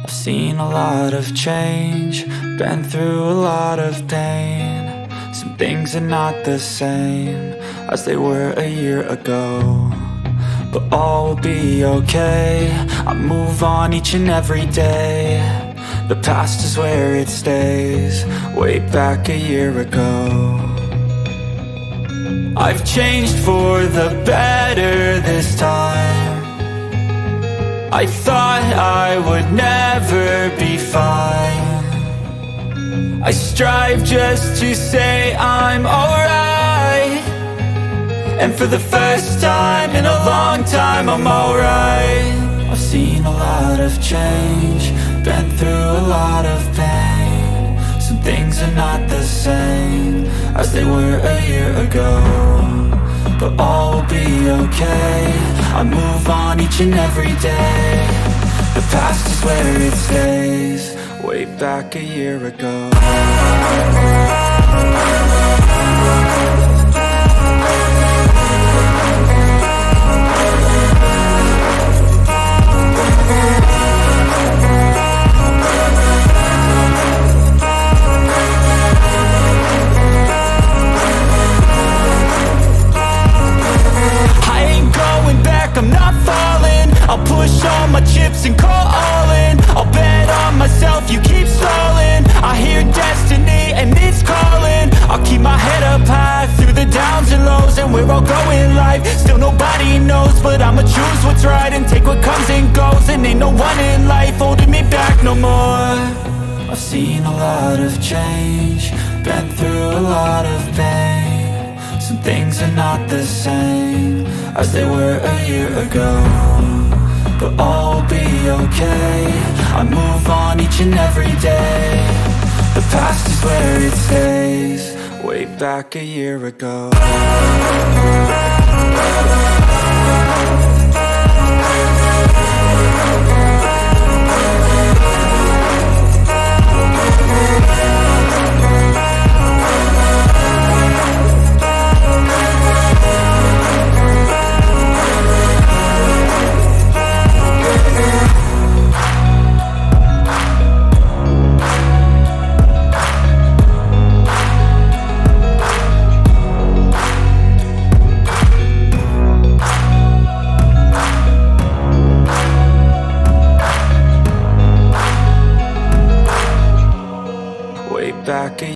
I've seen a lot of change, been through a lot of pain. Some things are not the same as they were a year ago, but all will be okay. I move on each and every day. The past is where it stays, way back a year ago. I've changed for the better this time. I thought I would never be fine. I strive just to say I'm alright, and for the first time in a long time I'm alright. I've seen a lot of change, been through a lot of pain. Some things are not the same as they were a year ago, but all will be okay. I move on each and every day. The past is where it stays, way back a year ago. I'm not falling, I'll push all my chips and call all in. I'll bet on myself, you keep stalling. I hear destiny and it's calling. I'll keep my head up high through the downs and lows, and we're all going live. Still nobody knows, but I'ma choose what's right and take what comes and goes. And ain't no one in life holding me back no more. I've seen a lot of change, been through a lot of pain. Some things are not the same as they were a year ago, but all will be okay. I move on each and every day. The past is where it stays, way back a year ago. Back